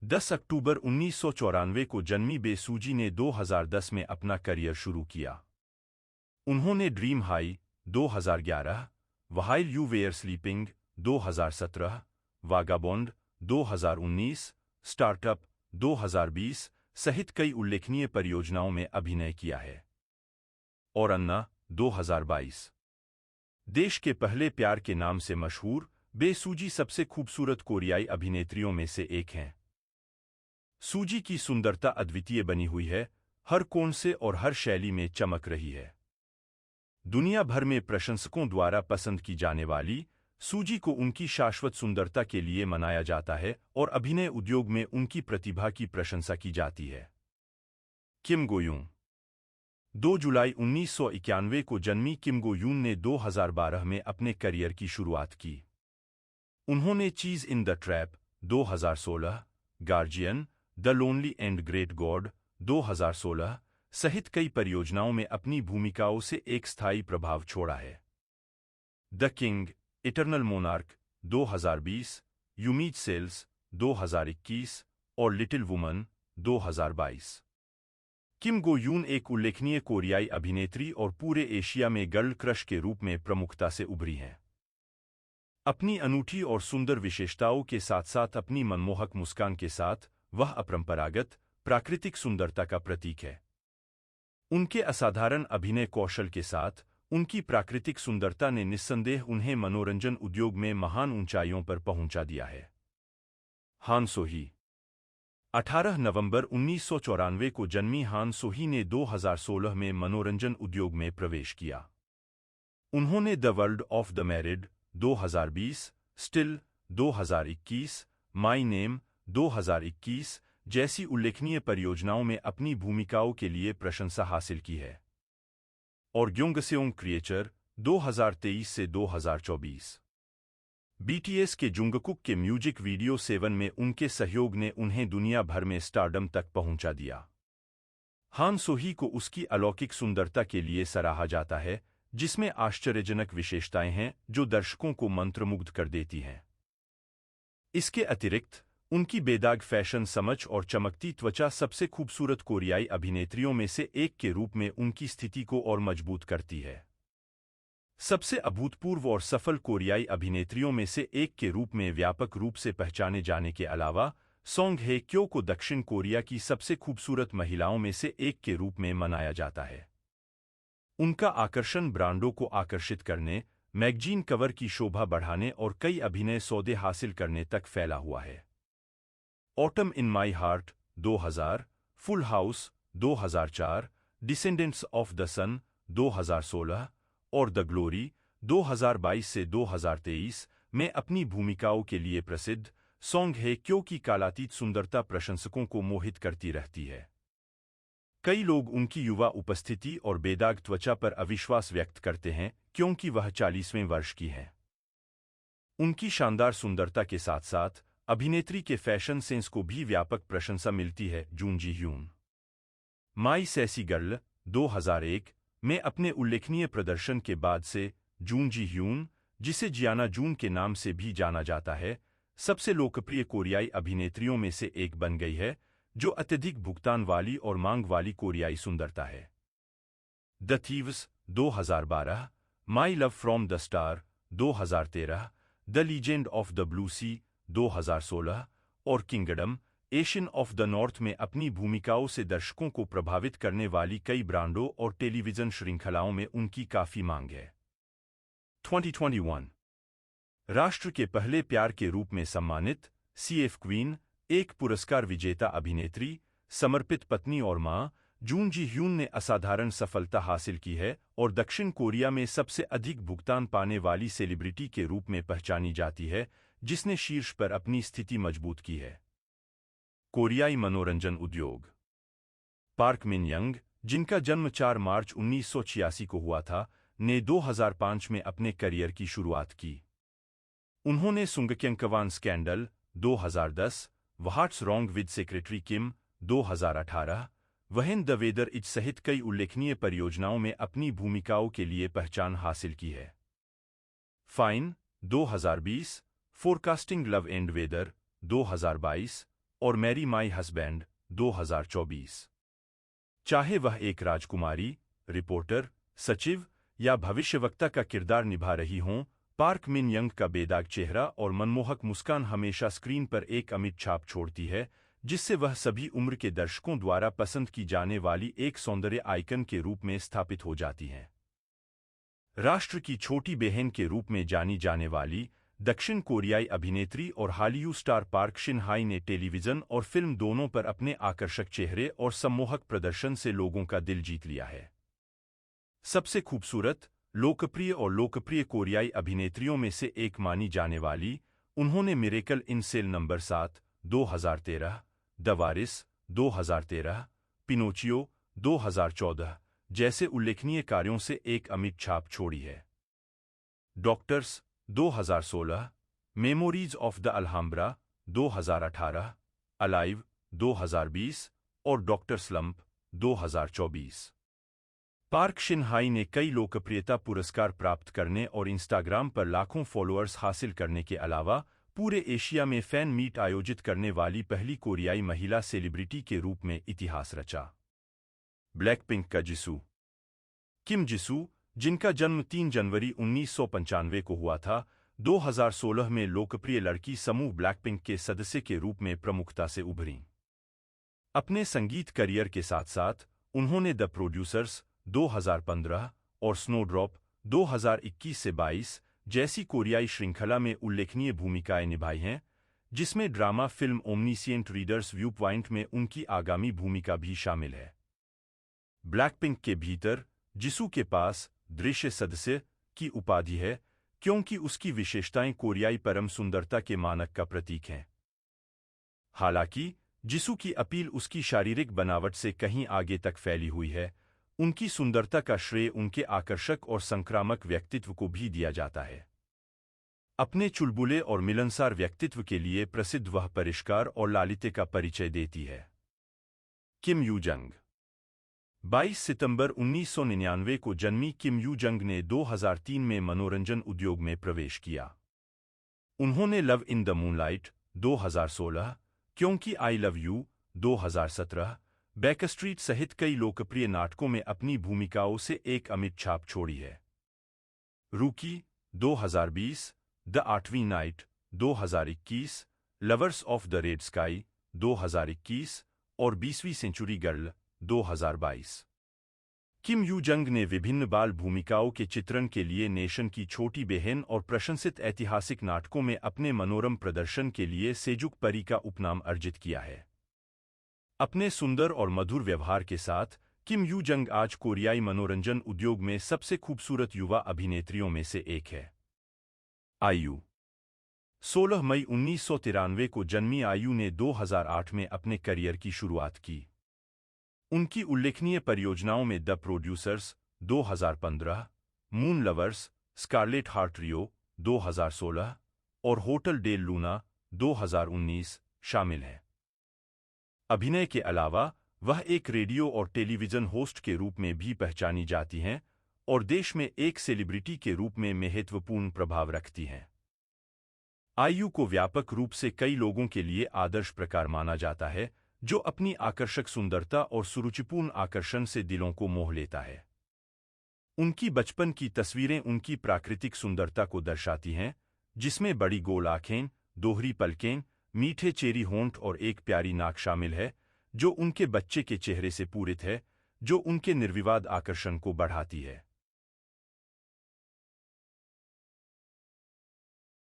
10 अक्टूबर 1994 को जन्मी बे सूजी ने 2010 में अपना करियर शुरू किया। उन्होंने dream high 2011, while you were sleeping 2017, vagabond 2019, startup 2020 सहित कई उल्लेखनीय परियोजनाओं में अभिनय किया है। और अन्ना 2022। देश के पहले प्यार के नाम से मशहूर बे सूजी सबसे खूबसूरत कोरियाई अभिनेत्रियों में से एक हैं। सूजी की सुंदरता अद्वितीय बनी हुई है, हर कोण से और हर शैली में चमक रही है। दुनिया भर में प्रशंसकों द्वारा पसंद की जाने वाली सूजी को उनकी शाश्वत सुंदरता के लिए मनाया जाता है और अभिनय उद्योग में उनकी प्रतिभा की प्रशंसा की जाती है। किम गो यून 2 जुलाई 1991 को जन्मी किम गो यून ने 2012 में अपने करियर की शुरुआत की। उन्होंने चीज in the trap 2016, guardian, the lonely and great God 2016 सहित कई परियोजनाओं में अपनी भूमिकाओं से एक स्थायी प्रभाव छोड़ा है। The king, eternal monarch 2020, Yumi's cells 2021 और लिटिल वुमन 2022। किम गो यून एक उल्लेखनीय कोरियाई अभिनेत्री और पूरे एशिया में गर्ल क्रश के रूप में प्रमुखता से उभरी हैं। अपनी अनूठी और सुंदर विशेषताओं के साथ साथ अपनी मनमोहक मुस्कान के साथ वह अपरंपरागत, प्राकृतिक सुंदरता का प्रतीक है। उनके असाधारण अभिनय कौशल के साथ उनकी प्राकृतिक सुंदरता ने निस्संदेह उन्हें मनोरंजन उद्योग में महान ऊंचाइयों पर पहुंचा दिया है। हान सोही 18 नवंबर 1994 को जन्मी हान सोही ने 2016 में मनोरंजन उद्योग में प्रवेश किया। उन्होंने the world of the married 2020, still 2021, my name 2021 जैसी उल्लेखनीय परियोजनाओं में अपनी भूमिकाओं के लिए प्रशंसा हासिल की है। और ग्योंगसेओंग क्रिएचर 2023 से 2024। बीटीएस के जुंगकुक के म्यूजिक वीडियो 7 में उनके सहयोग ने उन्हें दुनिया भर में स्टारडम तक पहुंचा दिया। हान सोही को उसकी अलौकिक सुंदरता के लिए सराहा जाता है, जिसमें आश्चर्यजनक विशेषताएं हैं जो दर्शकों को मंत्रमुग्ध कर देती हैं। इसके अतिरिक्त उनकी बेदाग फैशन समझ और चमकती त्वचा सबसे खूबसूरत कोरियाई अभिनेत्रियों में से एक के रूप में उनकी स्थिति को और मजबूत करती है। सबसे अभूतपूर्व और सफल कोरियाई अभिनेत्रियों में से एक के रूप में व्यापक रूप से पहचाने जाने के अलावा सोंग हे क्यो को दक्षिण कोरिया की सबसे खूबसूरत महिलाओं में से एक के रूप में मनाया जाता है। उनका आकर्षण ब्रांडों को आकर्षित करने, मैगजीन कवर की शोभा बढ़ाने और कई अभिनय सौदे हासिल करने तक फैला हुआ है। Autumn in my heart 2000, full house 2004, descendants of the sun 2016 और द ग्लोरी 2022 से 2023 में अपनी भूमिकाओं के लिए प्रसिद्ध सोंग हे क्यो की कालातीत सुंदरता प्रशंसकों को मोहित करती रहती है। कई लोग उनकी युवा उपस्थिति और बेदाग त्वचा पर अविश्वास व्यक्त करते हैं क्योंकि वह 40वें वर्ष की है। उनकी शानदार सुंदरता के साथ साथ अभिनेत्री के फैशन सेंस को भी व्यापक प्रशंसा मिलती है। जून जी ह्यून माई सैसी गर्ल 2001 में अपने उल्लेखनीय प्रदर्शन के बाद से जून जी ह्यून, जिसे जियाना जून के नाम से भी जाना जाता है, सबसे लोकप्रिय कोरियाई अभिनेत्रियों में से एक बन गई है, जो अत्यधिक भुगतान वाली और मांग वाली कोरियाई सुंदरता है। The thieves 2012, my love from the star 2013, the legend of the blue sea 2016 और kingdom Ashin of the north में अपनी भूमिकाओं से दर्शकों को प्रभावित करने वाली कई ब्रांडों और टेलीविजन श्रृंखलाओं में उनकी काफी मांग है। 2021 राष्ट्र के पहले प्यार के रूप में सम्मानित सीएफ क्वीन, एक पुरस्कार विजेता अभिनेत्री, समर्पित पत्नी और मां, जून जी ह्यून ने असाधारण सफलता हासिल की है और दक्षिण कोरिया में सबसे अधिक भुगतान पाने वाली सेलिब्रिटी के रूप में पहचानी जाती है, जिसने शीर्ष पर अपनी स्थिति मजबूत की है। कोरियाई मनोरंजन उद्योग। पार्क मिन यंग, जिनका जन्म 4 मार्च 1986 को हुआ था, ने 2005 में अपने करियर की शुरुआत की। उन्होंने Sungkyunkwan scandal 2010, what's wrong with secretary Kim 2018, when the weather is सहित कई उल्लेखनीय परियोजनाओं में अपनी भूमिकाओं के लिए पहचान हासिल की है। Fine 2020, forecasting love and weather 2022, और मैरी माई हस्बैंड 2024। चाहे वह एक राजकुमारी, रिपोर्टर, सचिव या भविष्यवक्ता का किरदार निभा रही हों, पार्क मिन यंग का बेदाग चेहरा और मनमोहक मुस्कान हमेशा स्क्रीन पर एक अमिट छाप छोड़ती है, जिससे वह सभी उम्र के दर्शकों द्वारा पसंद की जाने वाली एक सौंदर्य आइकन के रूप में स्थापित हो जाती हैं। राष्ट्र की छोटी बहन के रूप में जानी जाने वाली दक्षिण कोरियाई अभिनेत्री और Hollywood star park Shin Hye ने टेलीविजन और फिल्म दोनों पर अपने आकर्षक चेहरे और सम्मोहक प्रदर्शन से लोगों का दिल जीत लिया है। सबसे खूबसूरत, लोकप्रिय कोरियाई अभिनेत्रियों में से एक मानी जाने वाली, उन्होंने miracle in cell number 7, 2013, the वारिस, 2013, पिनोचियो, 2014 जैसे उल्लेखनीय कार्यों से एक अमिट छाप छोड़ी है। Doctors, 2016, memories of the Alhambra, 2018, alive, 2020 और doctor slump, 2024। Park Shin Hye ने कई लोकप्रियता पुरस्कार प्राप्त करने और इंस्टाग्राम पर लाखों फॉलोअर्स हासिल करने के अलावा पूरे एशिया में फैन मीट आयोजित करने वाली पहली कोरियाई महिला सेलिब्रिटी के रूप में इतिहास रचा। ब्लैकपिंक का जिसू। किम जिसू, जिनका जन्म 3 जनवरी 1995 को हुआ था, 2016 में लोकप्रिय लड़की समूह ब्लैकपिंक के सदस्य के रूप में प्रमुखता से उभरीं। अपने संगीत करियर के साथ-साथ उन्होंने द प्रोड्यूसर्स 2015 और स्नोड्रॉप 2021 से 22 जैसी कोरियाई श्रृंखला में उल्लेखनीय भूमिकाएं निभाई हैं, जिसमें drama film omniscient reader's viewpoint में उनकी आगामी भूमिका भी शामिल है। ब्लैकपिंक के भीतर जिसू के पास दृश्य सदस्य की उपाधि है, क्योंकि उसकी विशेषताएं कोरियाई परम सुंदरता के मानक का प्रतीक हैं। हालांकि जिसू की अपील उसकी शारीरिक बनावट से कहीं आगे तक फैली हुई है, उनकी सुंदरता का श्रेय उनके आकर्षक और संक्रामक व्यक्तित्व को भी दिया जाता है। अपने चुलबुले और मिलनसार व्यक्तित्व के लिए प्रसिद्ध वह परिष्कार और लालित्य का परिचय देती है। किम यू जंग। 22 सितंबर 1999 को जन्मी किम यू जंग ने 2003 में मनोरंजन उद्योग में प्रवेश किया। उन्होंने लव इन द मूनलाइट 2016, क्योंकि आई लव यू 2017, बैकस्ट्रीट सहित कई लोकप्रिय नाटकों में अपनी भूमिकाओं से एक अमिट छाप छोड़ी है। रूकी 2020, द आठवीं night 2021, lovers of the red sky 2021 और 20वीं सेंचुरी गर्ल 2022। किम यू जंग ने विभिन्न बाल भूमिकाओं के चित्रण के लिए नेशन की छोटी बहन और प्रशंसित ऐतिहासिक नाटकों में अपने मनोरम प्रदर्शन के लिए सेजुक परी का उपनाम अर्जित किया है। अपने सुंदर और मधुर व्यवहार के साथ किम यू जंग आज कोरियाई मनोरंजन उद्योग में सबसे खूबसूरत युवा अभिनेत्रियों में से एक है। आयु। 16 मई 1993 को जन्मी आयु ने 2008 में अपने करियर की शुरुआत की। उनकी उल्लेखनीय परियोजनाओं में the producers 2015, moon lovers, scarlet heart Ryeo 2016 और होटल डेल लूना 2019 शामिल हैं। अभिनय के अलावा वह एक रेडियो और टेलीविजन होस्ट के रूप में भी पहचानी जाती हैं और देश में एक सेलिब्रिटी के रूप में महत्वपूर्ण प्रभाव रखती हैं। आयु को व्यापक रूप से कई लोगों के लिए आदर्श प्रकार माना जाता है, जो अपनी आकर्षक सुंदरता और सुरुचिपूर्ण आकर्षण से दिलों को मोह लेता है। उनकी बचपन की तस्वीरें उनकी प्राकृतिक सुंदरता को दर्शाती हैं, जिसमें बड़ी गोल आंखें, दोहरी पलकें, मीठे चेरी होंठ और एक प्यारी नाक शामिल है, जो उनके बच्चे के चेहरे से पूरित है, जो उनके निर्विवाद आकर्षण को बढ़ाती है।